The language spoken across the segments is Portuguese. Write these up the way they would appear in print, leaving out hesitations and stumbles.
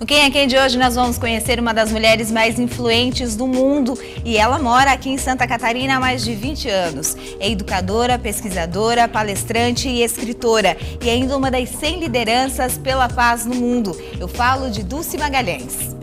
No Quem é Quem de hoje nós vamos conhecer uma das mulheres mais influentes do mundo e ela mora aqui em Santa Catarina há mais de 20 anos. É educadora, pesquisadora, palestrante e escritora e ainda uma das 100 lideranças pela paz no mundo. Eu falo de Dulce Magalhães.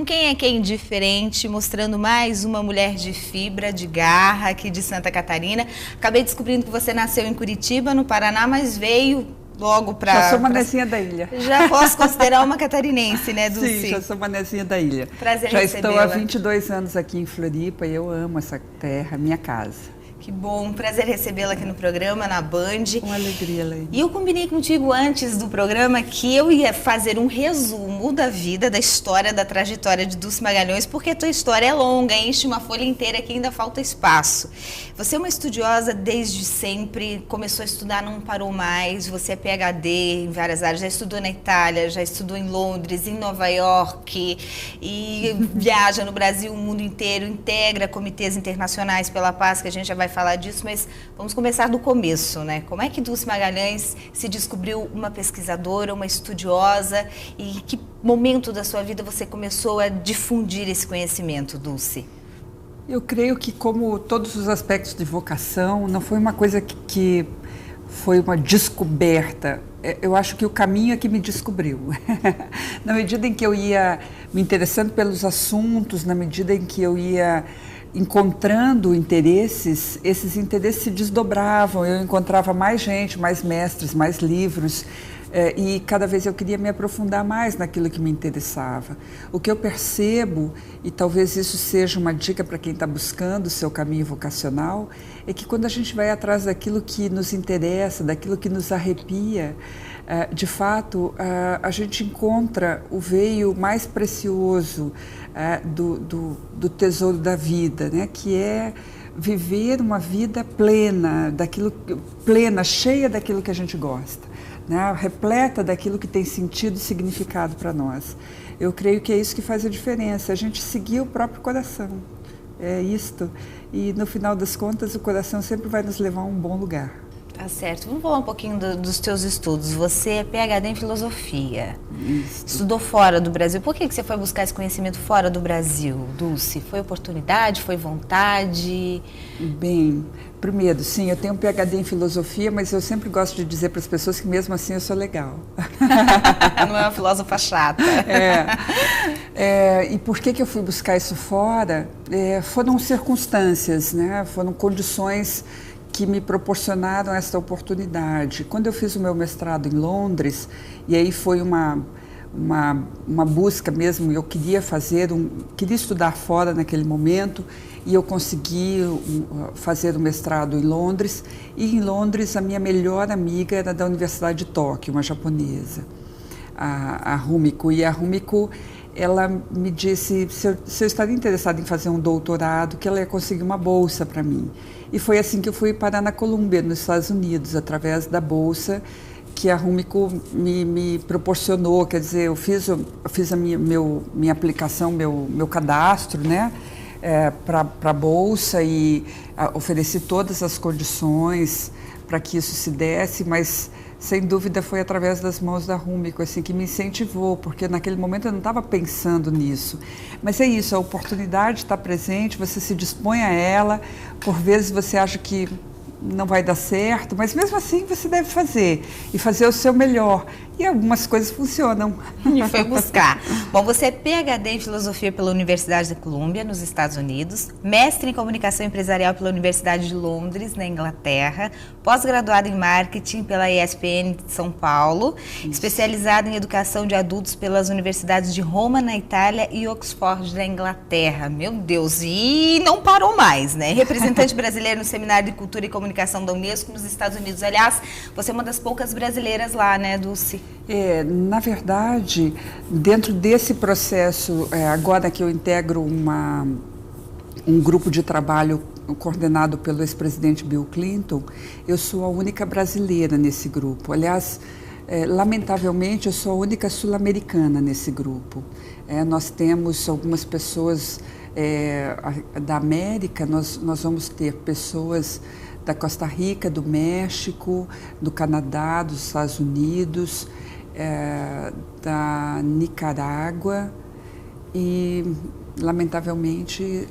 Quem é Quem diferente, mostrando mais uma mulher de fibra, de garra aqui de Santa Catarina. Acabei descobrindo que você nasceu em Curitiba, no Paraná, mas veio logo para... Já sou manezinha da ilha. Já posso considerar uma catarinense, né, Dulce? Sim, já sou manezinha da ilha. Prazer já recebê-la. estou há 22 anos aqui em Floripa e eu amo essa terra, minha casa. Que bom, prazer recebê-la aqui no programa, na Band. Uma alegria, Leila. E eu combinei contigo antes do programa que eu ia fazer um resumo da vida, da história, da trajetória de Dulce Magalhães, porque a tua história é longa, enche uma folha inteira que ainda falta espaço. Você é uma estudiosa desde sempre, começou a estudar, não parou mais, você é PhD em várias áreas, já estudou na Itália, já estudou em Londres, em Nova York, e viaja no Brasil, o mundo inteiro, integra comitês internacionais pela paz, que a gente já vai falar disso, mas vamos começar do começo, né? Como é que Dulce Magalhães se descobriu uma pesquisadora, uma estudiosa e em que momento da sua vida você começou a difundir esse conhecimento, Dulce? Eu creio que, como todos os aspectos de vocação, não foi uma coisa que foi uma descoberta. Eu acho que o caminho é que me descobriu. Na medida em que eu ia me interessando pelos assuntos, na medida em que eu ia encontrando interesses, esses interesses se desdobravam, eu encontrava mais gente, mais mestres, mais livros, e cada vez eu queria me aprofundar mais naquilo que me interessava. O que eu percebo, e talvez isso seja uma dica para quem está buscando o seu caminho vocacional, é que quando a gente vai atrás daquilo que nos interessa, daquilo que nos arrepia, de fato, a gente encontra o veio mais precioso do tesouro da vida, né? Que é viver uma vida plena, plena, cheia daquilo que a gente gosta, né? Repleta daquilo que tem sentido e significado para nós. Eu creio que é isso que faz a diferença, a gente seguir o próprio coração, é isto. E no final das contas o coração sempre vai nos levar a um bom lugar. Tá certo. Vamos falar um pouquinho dos teus estudos. Você é PhD em filosofia. Isso. Estudou fora do Brasil. Por que você foi buscar esse conhecimento fora do Brasil, Dulce? Foi oportunidade? Foi vontade? Bem, primeiro, sim, eu tenho um PhD em filosofia, mas eu sempre gosto de dizer para as pessoas que mesmo assim eu sou legal. Não é uma filósofa chata. E por que eu fui buscar isso fora? Foram circunstâncias, né? Foram condições que me proporcionaram essa oportunidade. Quando eu fiz o meu mestrado em Londres, e aí foi uma busca mesmo, eu queria queria estudar fora naquele momento, e eu consegui fazer o mestrado em Londres, e em Londres a minha melhor amiga era da Universidade de Tóquio, uma japonesa, a Rumiko, e a Rumiko, ela me disse se eu estaria interessada em fazer um doutorado, que ela ia conseguir uma bolsa para mim. E foi assim que eu fui parar na Colômbia, nos Estados Unidos, através da bolsa que a Rumiko me proporcionou. Quer dizer, eu fiz a minha aplicação, meu cadastro, né, para a bolsa, e ofereci todas as condições para que isso se desse, mas sem dúvida foi através das mãos da Rumiko, assim, que me incentivou, porque naquele momento eu não estava pensando nisso. Mas é isso, a oportunidade está presente, você se dispõe a ela, por vezes você acha que não vai dar certo, mas mesmo assim você deve fazer, e fazer o seu melhor. E algumas coisas funcionam. E foi buscar. Bom, você é PhD em Filosofia pela Universidade da Colômbia, nos Estados Unidos, mestre em Comunicação Empresarial pela Universidade de Londres, na Inglaterra, pós-graduado em Marketing pela ESPM de São Paulo, especializado em Educação de Adultos pelas Universidades de Roma, na Itália, e Oxford, na Inglaterra. Meu Deus, e não parou mais, né? Representante brasileiro no Seminário de Cultura e Comunicação da Unesco, nos Estados Unidos. Aliás, você é uma das poucas brasileiras lá, né, Dulce? Na verdade, dentro desse processo, agora que eu integro um grupo de trabalho coordenado pelo ex-presidente Bill Clinton, eu sou a única brasileira nesse grupo. Aliás, lamentavelmente, eu sou a única sul-americana nesse grupo. Nós temos algumas pessoas da América, nós vamos ter pessoas da Costa Rica, do México, do Canadá, dos Estados Unidos, da Nicarágua e, lamentavelmente,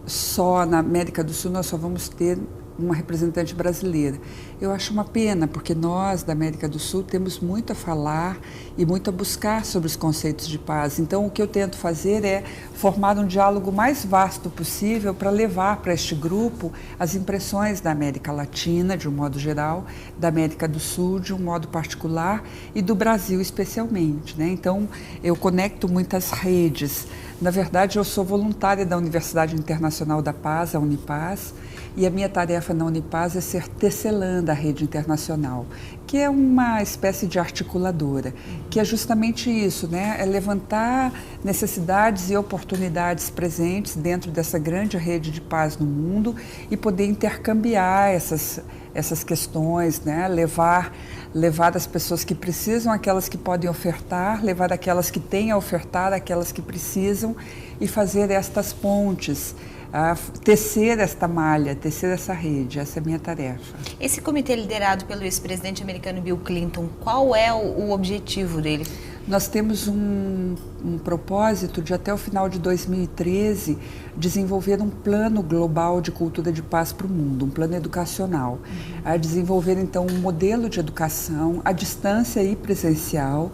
só na América do Sul nós só vamos ter uma representante brasileira. Eu acho uma pena, porque nós, da América do Sul, temos muito a falar e muito a buscar sobre os conceitos de paz. Então, o que eu tento fazer é formar um diálogo mais vasto possível para levar para este grupo as impressões da América Latina, de um modo geral, da América do Sul, de um modo particular, e do Brasil especialmente, né? Então, eu conecto muitas redes. Na verdade, eu sou voluntária da Universidade Internacional da Paz, a Unipaz, e a minha tarefa na Unipaz é ser tecelã da rede internacional, que é uma espécie de articuladora, que é justamente isso, né? É levantar necessidades e oportunidades presentes dentro dessa grande rede de paz no mundo e poder intercambiar essas questões, né? Levar as pessoas que precisam, aquelas que podem ofertar, levar aquelas que têm a ofertar, aquelas que precisam, e fazer estas pontes, tecer esta malha, tecer essa rede. Essa é a minha tarefa. Esse comitê liderado pelo ex-presidente americano Bill Clinton, qual é o objetivo dele? Nós temos um propósito de, até o final de 2013, desenvolver um plano global de cultura de paz para o mundo, um plano educacional. A desenvolver, então, um modelo de educação à distância e presencial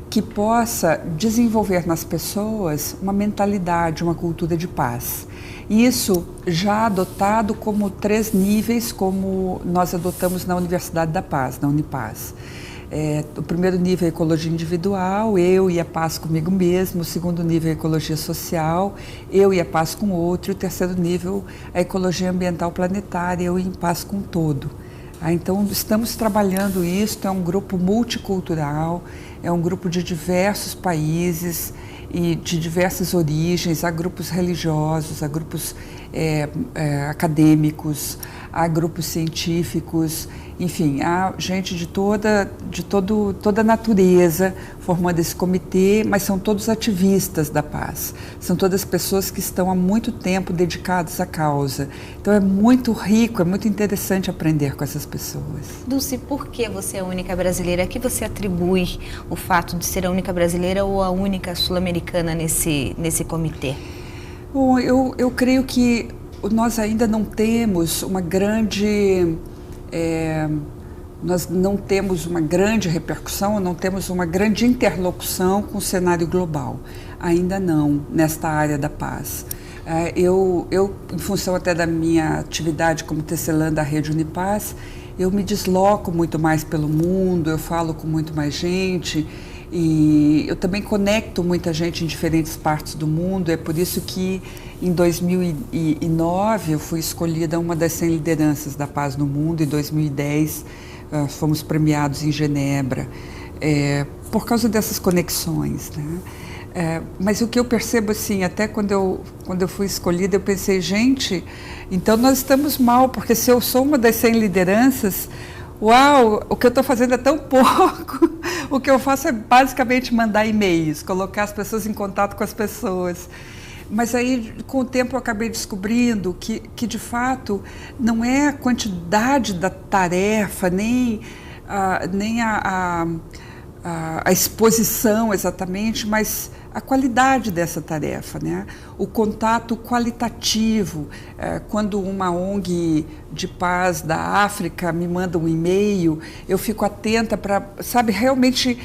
que possa desenvolver nas pessoas uma mentalidade, uma cultura de paz. Isso já adotado como 3 níveis, como nós adotamos na Universidade da Paz, na Unipaz. O primeiro nível é ecologia individual, eu e a paz comigo mesmo. O segundo nível é ecologia social, eu e a paz com o outro. E o terceiro nível é ecologia ambiental planetária, eu em paz com o todo. Então, estamos trabalhando isso, é um grupo multicultural, é um grupo de diversos países e de diversas origens, há grupos religiosos, há grupos acadêmicos, há grupos científicos, enfim, há gente de toda a natureza formando esse comitê, mas são todos ativistas da paz, são todas pessoas que estão há muito tempo dedicadas à causa. Então é muito rico, é muito interessante aprender com essas pessoas. Dulce, por que você é a única brasileira? A que você atribui o fato de ser a única brasileira ou a única sul-americana nesse comitê? Bom, eu creio que nós ainda não temos uma grande... nós não temos uma grande repercussão, não temos uma grande interlocução com o cenário global. Ainda não, nesta área da paz. Eu, em função até da minha atividade como tecelã da Rede Unipaz, eu me desloco muito mais pelo mundo, eu falo com muito mais gente e eu também conecto muita gente em diferentes partes do mundo. É por isso que em 2009 eu fui escolhida uma das 100 lideranças da paz no mundo. Em 2010 fomos premiados em Genebra, por causa dessas conexões, né? Mas o que eu percebo, assim, até quando eu fui escolhida, eu pensei, gente, então nós estamos mal, porque se eu sou uma das 100 lideranças, uau, o que eu estou fazendo é tão pouco. O que eu faço é basicamente mandar e-mails, colocar as pessoas em contato com as pessoas. Mas aí, com o tempo, eu acabei descobrindo que de fato, não é a quantidade da tarefa, nem a exposição exatamente, mas a qualidade dessa tarefa, né? O contato qualitativo. Quando uma ONG de paz da África me manda um e-mail, eu fico atenta para, sabe, realmente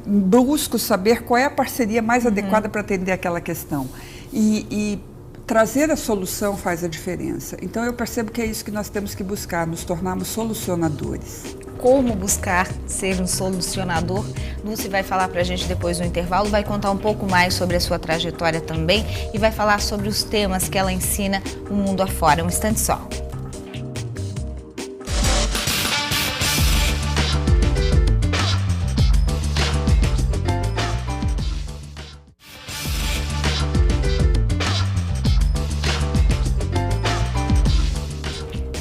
busco saber qual é a parceria mais adequada para atender aquela questão. E trazer a solução faz a diferença. Então eu percebo que é isso que nós temos que buscar, nos tornarmos solucionadores. Como buscar ser um solucionador? Dulce vai falar para a gente depois do intervalo, vai contar um pouco mais sobre a sua trajetória também e vai falar sobre os temas que ela ensina o mundo afora. Um instante só.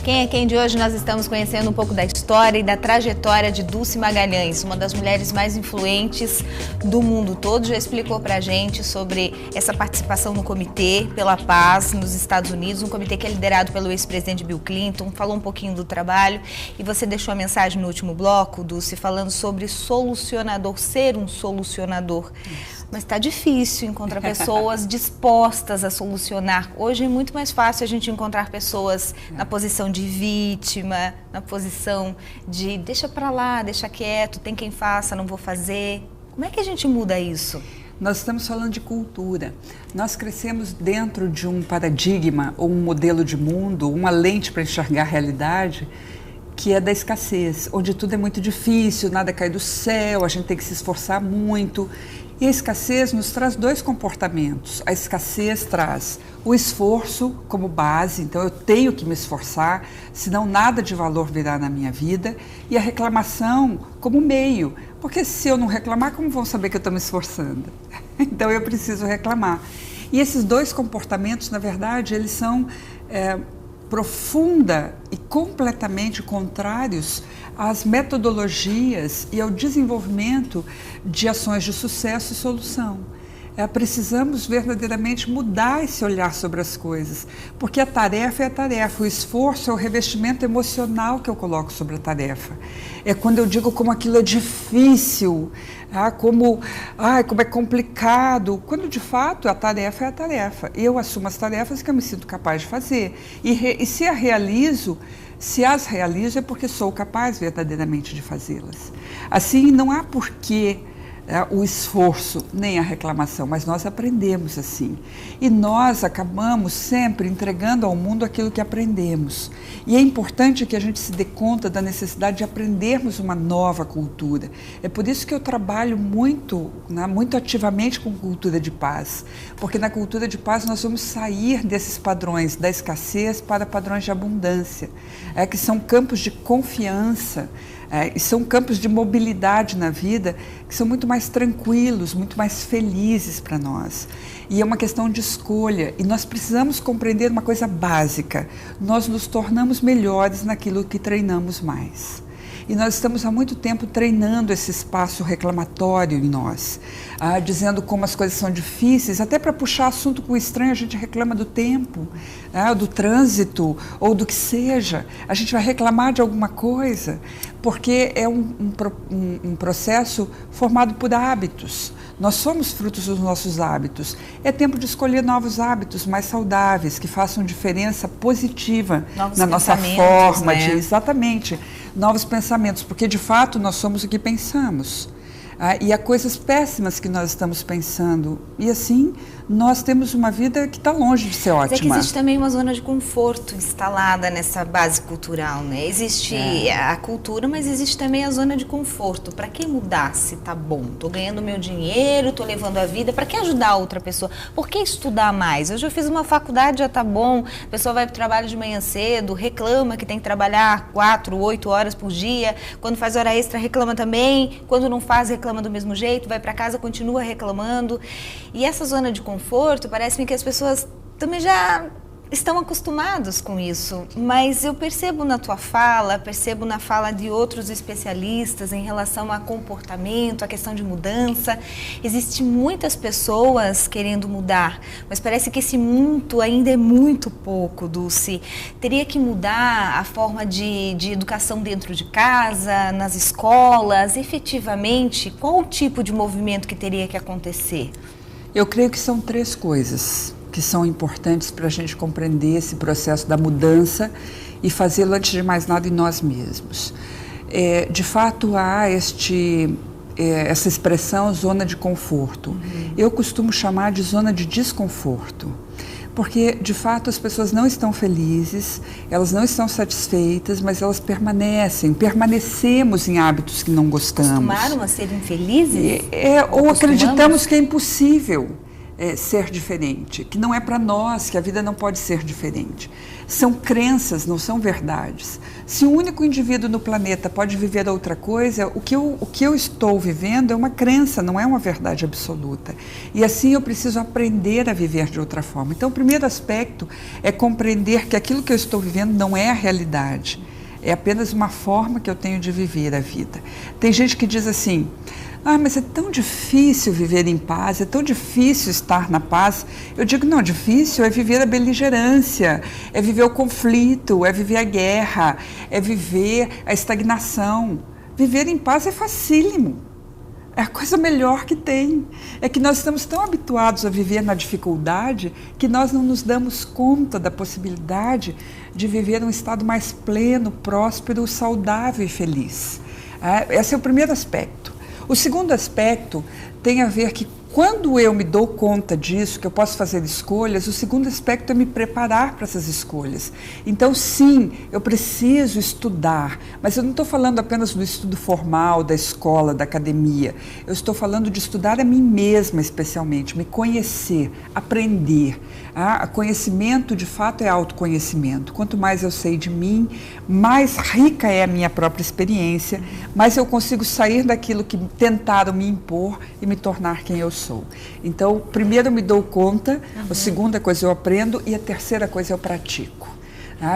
Quem é Quem de hoje nós estamos conhecendo um pouco da história e da trajetória de Dulce Magalhães, uma das mulheres mais influentes do mundo todo. Já explicou pra gente sobre essa participação no Comitê pela Paz nos Estados Unidos, um comitê que é liderado pelo ex-presidente Bill Clinton, falou um pouquinho do trabalho e você deixou a mensagem no último bloco, Dulce, falando sobre solucionador, ser um solucionador. Mas está difícil encontrar pessoas dispostas a solucionar. Hoje é muito mais fácil a gente encontrar pessoas na posição de vítima, na posição de deixa para lá, deixa quieto, tem quem faça, não vou fazer. Como é que a gente muda isso? Nós estamos falando de cultura. Nós crescemos dentro de um paradigma ou um modelo de mundo, uma lente para enxergar a realidade, que é da escassez, onde tudo é muito difícil, nada cai do céu, a gente tem que se esforçar muito. E a escassez nos traz dois comportamentos. A escassez traz o esforço como base, então eu tenho que me esforçar, senão nada de valor virá na minha vida. E a reclamação como meio, porque se eu não reclamar, como vão saber que eu estou me esforçando? Então eu preciso reclamar. E esses dois comportamentos, na verdade, eles são profunda e completamente contrários às metodologias e ao desenvolvimento de ações de sucesso e solução. Precisamos verdadeiramente mudar esse olhar sobre as coisas, porque a tarefa é a tarefa, o esforço é o revestimento emocional que eu coloco sobre a tarefa. É quando eu digo como aquilo é difícil, como é complicado, quando de fato a tarefa é a tarefa. Eu assumo as tarefas que eu me sinto capaz de fazer e se as realizo é porque sou capaz verdadeiramente de fazê-las. Assim, não há porquê o esforço nem a reclamação, mas nós aprendemos assim. E nós acabamos sempre entregando ao mundo aquilo que aprendemos. E é importante que a gente se dê conta da necessidade de aprendermos uma nova cultura. É por isso que eu trabalho muito ativamente com cultura de paz, porque na cultura de paz nós vamos sair desses padrões da escassez para padrões de abundância, que são campos de confiança, e são campos de mobilidade na vida que são muito mais tranquilos, muito mais felizes para nós. E é uma questão de escolha. E nós precisamos compreender uma coisa básica. Nós nos tornamos melhores naquilo que treinamos mais. E nós estamos há muito tempo treinando esse espaço reclamatório em nós, dizendo como as coisas são difíceis, até para puxar assunto com o estranho a gente reclama do tempo, do trânsito ou do que seja. A gente vai reclamar de alguma coisa, porque é um processo formado por hábitos. Nós somos frutos dos nossos hábitos. É tempo de escolher novos hábitos mais saudáveis, que façam diferença positiva na nossa forma de... Exatamente, novos pensamentos, porque de fato nós somos o que pensamos. E há coisas péssimas que nós estamos pensando. E assim, nós temos uma vida que está longe de ser ótima. Mas é que existe também uma zona de conforto instalada nessa base cultural, né? Existe a cultura, mas existe também a zona de conforto. Para que mudar se tá bom? Tô ganhando meu dinheiro, tô levando a vida. Para que ajudar a outra pessoa? Por que estudar mais? Hoje eu fiz uma faculdade, já tá bom. A pessoa vai para o trabalho de manhã cedo, reclama que tem que trabalhar 4, 8 horas por dia. Quando faz hora extra, reclama também. Quando não faz, reclama do mesmo jeito, vai para casa, continua reclamando. E essa zona de conforto, parece-me que as pessoas também já estão acostumados com isso, mas eu percebo na tua fala, percebo na fala de outros especialistas em relação a comportamento, a questão de mudança. Existem muitas pessoas querendo mudar, mas parece que esse muito ainda é muito pouco, Dulce. Teria que mudar a forma de educação dentro de casa, nas escolas, efetivamente, qual o tipo de movimento que teria que acontecer? Eu creio que são 3 coisas que são importantes para a gente compreender esse processo da mudança e fazê-lo, antes de mais nada, em nós mesmos. De fato, há essa expressão zona de conforto. Eu costumo chamar de zona de desconforto, porque, de fato, as pessoas não estão felizes, elas não estão satisfeitas, mas elas permanecemos em hábitos que não gostamos. Acostumaram a ser infelizes? Ou acreditamos que é impossível. ser diferente, que não é para nós, que a vida não pode ser diferente. São crenças, não são verdades. Se um único indivíduo no planeta pode viver outra coisa, o que eu estou vivendo é uma crença, não é uma verdade absoluta. E assim eu preciso aprender a viver de outra forma. Então, o primeiro aspecto é compreender que aquilo que eu estou vivendo não é a realidade. É apenas uma forma que eu tenho de viver a vida. Tem gente que diz assim: ah, mas é tão difícil viver em paz, é tão difícil estar na paz. Eu digo, não, difícil é viver a beligerância, é viver o conflito, é viver a guerra, é viver a estagnação. Viver em paz é facílimo. É a coisa melhor que tem. É que nós estamos tão habituados a viver na dificuldade que nós não nos damos conta da possibilidade de viver um estado mais pleno, próspero, saudável e feliz. Esse é o primeiro aspecto. O segundo aspecto tem a ver que quando eu me dou conta disso, que eu posso fazer escolhas, o segundo aspecto é me preparar para essas escolhas. Então, sim, eu preciso estudar, mas eu não estou falando apenas do estudo formal, da escola, da academia. Eu estou falando de estudar a mim mesma, especialmente, me conhecer, aprender. Conhecimento, de fato, é autoconhecimento. Quanto mais eu sei de mim, mais rica é a minha própria experiência, mais eu consigo sair daquilo que tentaram me impor e me tornar quem eu sou. Então, primeiro eu me dou conta, a segunda coisa eu aprendo e a terceira coisa eu pratico.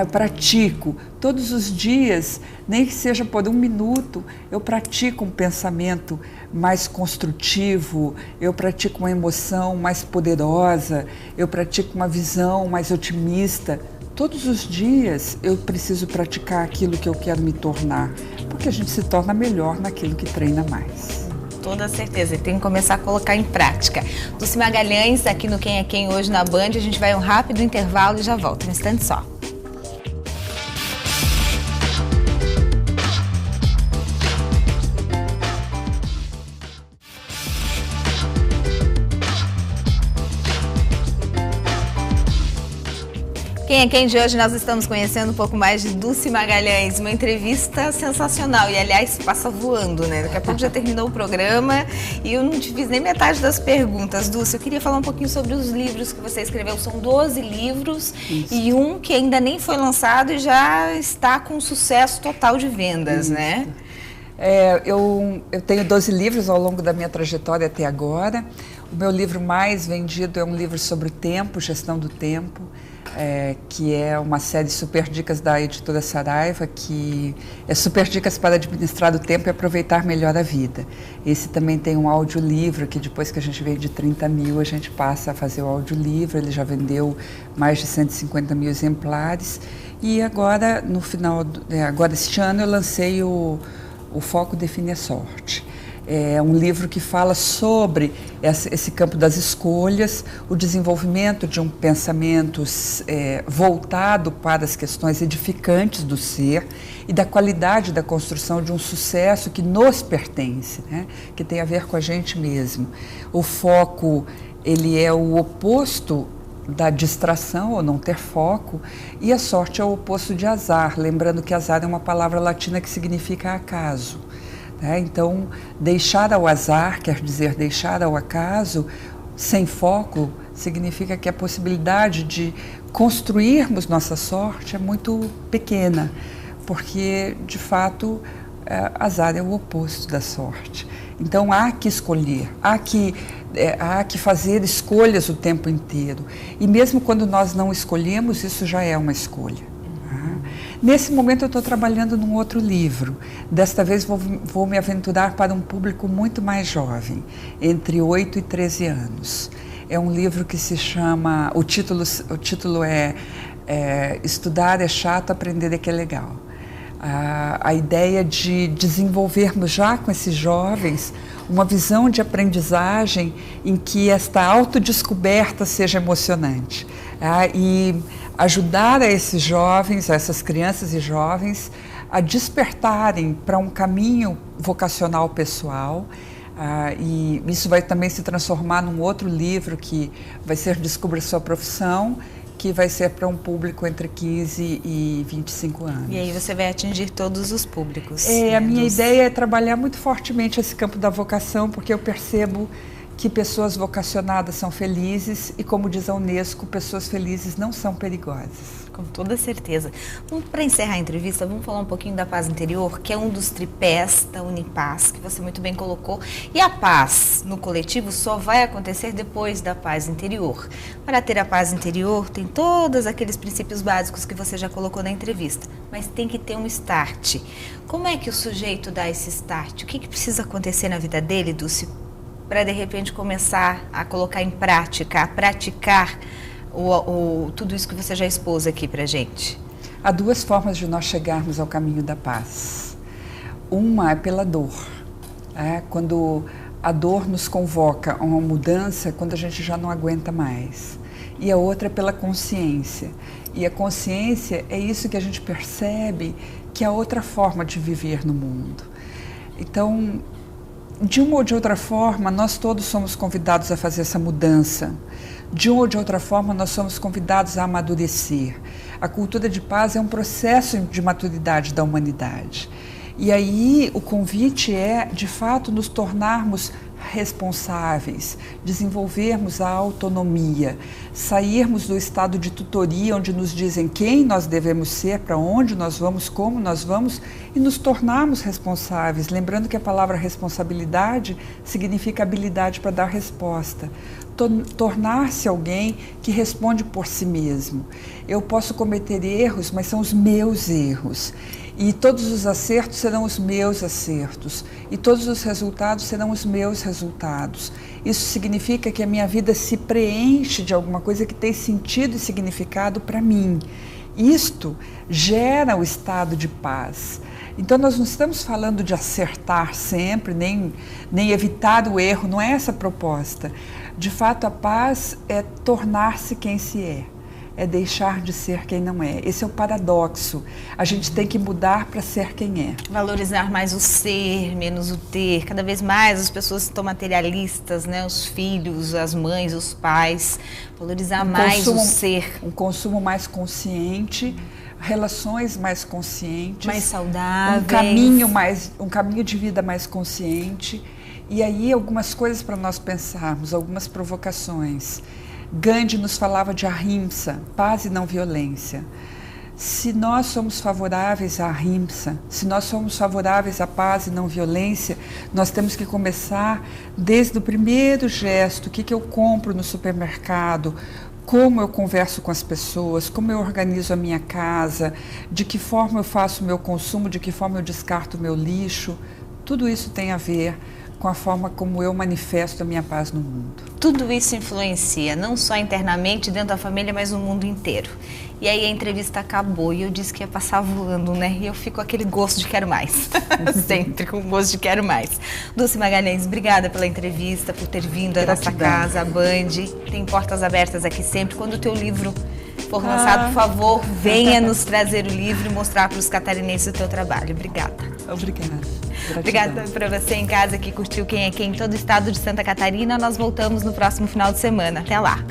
Eu pratico todos os dias, nem que seja por 1 minuto, eu pratico um pensamento mais construtivo, eu pratico uma emoção mais poderosa, eu pratico uma visão mais otimista. Todos os dias eu preciso praticar aquilo que eu quero me tornar, porque a gente se torna melhor naquilo que treina mais. Toda certeza, e tem que começar a colocar em prática. Dulce Magalhães, aqui no Quem é Quem hoje na Band, a gente vai a um rápido intervalo e já volta, um instante só. Quem é Quem de hoje nós estamos conhecendo um pouco mais de Dulce Magalhães, uma entrevista sensacional e aliás passa voando, né? Daqui a pouco já terminou o programa e eu não te fiz nem metade das perguntas. Dulce, eu queria falar um pouquinho sobre os livros que você escreveu, são 12 livros. Isso. E um que ainda nem foi lançado e já está com sucesso total de vendas, né? Eu tenho 12 livros ao longo da minha trajetória até agora. O meu livro mais vendido é um livro sobre o tempo, gestão do tempo, que é uma série Super Dicas da editora Saraiva, que é Super Dicas para administrar o tempo e aproveitar melhor a vida. Esse também tem um audiolivro, que depois que a gente vende 30 mil, a gente passa a fazer o audiolivro. Ele já vendeu mais de 150 mil exemplares. E agora, no final, agora este ano, eu lancei o Foco Define a Sorte. É um livro que fala sobre esse campo das escolhas, o desenvolvimento de um pensamento voltado para as questões edificantes do ser e da qualidade da construção de um sucesso que nos pertence, né? Que tem a ver com a gente mesmo. O foco, ele é o oposto da distração ou não ter foco, e a sorte é o oposto de azar, lembrando que azar é uma palavra latina que significa acaso. Então, deixar ao azar, quer dizer deixar ao acaso, sem foco, significa que a possibilidade de construirmos nossa sorte é muito pequena, porque, de fato, azar é o oposto da sorte. Então, há que escolher, há que fazer escolhas o tempo inteiro. E mesmo quando nós não escolhemos, isso já é uma escolha. Nesse momento eu estou trabalhando num outro livro. Desta vez vou me aventurar para um público muito mais jovem, entre 8 e 13 anos. É um livro que se chama, o título é Estudar é chato, aprender é que é legal. A ideia de desenvolvermos já com esses jovens uma visão de aprendizagem em que esta autodescoberta seja emocionante. E ajudar a esses jovens, a essas crianças e jovens, a despertarem para um caminho vocacional pessoal. E isso vai também se transformar num outro livro que vai ser Descubra Sua Profissão, que vai ser para um público entre 15 e 25 anos. E aí você vai atingir todos os públicos. A minha ideia é trabalhar muito fortemente esse campo da vocação, porque eu percebo que pessoas vocacionadas são felizes e, como diz a Unesco, pessoas felizes não são perigosas. Com toda certeza. Para encerrar a entrevista, vamos falar um pouquinho da paz interior, que é um dos tripés da Unipaz, que você muito bem colocou. E a paz no coletivo só vai acontecer depois da paz interior. Para ter a paz interior, tem todos aqueles princípios básicos que você já colocou na entrevista, mas tem que ter um start. Como é que o sujeito dá esse start? O que precisa acontecer na vida dele, Dulce, para de repente começar a colocar em prática, a praticar tudo isso que você já expôs aqui para a gente? Há duas formas de nós chegarmos ao caminho da paz. Uma é pela dor. Quando a dor nos convoca a uma mudança, quando a gente já não aguenta mais. E a outra é pela consciência. E a consciência é isso que a gente percebe que é outra forma de viver no mundo. Então, de uma ou de outra forma, nós todos somos convidados a fazer essa mudança. De uma ou de outra forma, nós somos convidados a amadurecer. A cultura de paz é um processo de maturidade da humanidade. E aí o convite é, de fato, nos tornarmos responsáveis, desenvolvermos a autonomia, sairmos do estado de tutoria, onde nos dizem quem nós devemos ser, para onde nós vamos, como nós vamos, e nos tornarmos responsáveis. Lembrando que a palavra responsabilidade significa habilidade para dar resposta. Tornar-se alguém que responde por si mesmo. Eu posso cometer erros, mas são os meus erros. E todos os acertos serão os meus acertos. E todos os resultados serão os meus resultados. Isso significa que a minha vida se preenche de alguma coisa que tem sentido e significado para mim. Isto gera o estado de paz. Então nós não estamos falando de acertar sempre, nem evitar o erro, não é essa a proposta. De fato, a paz é tornar-se quem se é deixar de ser quem não é. Esse é o paradoxo. A gente tem que mudar para ser quem é. Valorizar mais o ser, menos o ter. Cada vez mais as pessoas estão materialistas, né? Os filhos, as mães, os pais. Valorizar mais o ser. Um consumo mais consciente, relações mais conscientes. Mais saudáveis. Um caminho de vida mais consciente. E aí algumas coisas para nós pensarmos, algumas provocações. Gandhi nos falava de ahimsa, paz e não violência. Se nós somos favoráveis à ahimsa, se nós somos favoráveis à paz e não violência, nós temos que começar desde o primeiro gesto, o que eu compro no supermercado, como eu converso com as pessoas, como eu organizo a minha casa, de que forma eu faço o meu consumo, de que forma eu descarto o meu lixo. Tudo isso tem a ver com a forma como eu manifesto a minha paz no mundo. Tudo isso influencia, não só internamente, dentro da família, mas no mundo inteiro. E aí a entrevista acabou e eu disse que ia passar voando, né? E eu fico com aquele gosto de quero mais. Sempre com gosto de quero mais. Dulce Magalhães, obrigada pela entrevista, por ter vindo à nossa casa, a Band. Tem portas abertas aqui sempre. Quando o teu livro for lançado, por favor, venha nos trazer o livro e mostrar para os catarinenses o teu trabalho. Obrigada. Obrigada. Obrigada para você em casa que curtiu Quem é Quem em todo o estado de Santa Catarina. Nós voltamos no próximo final de semana. Até lá.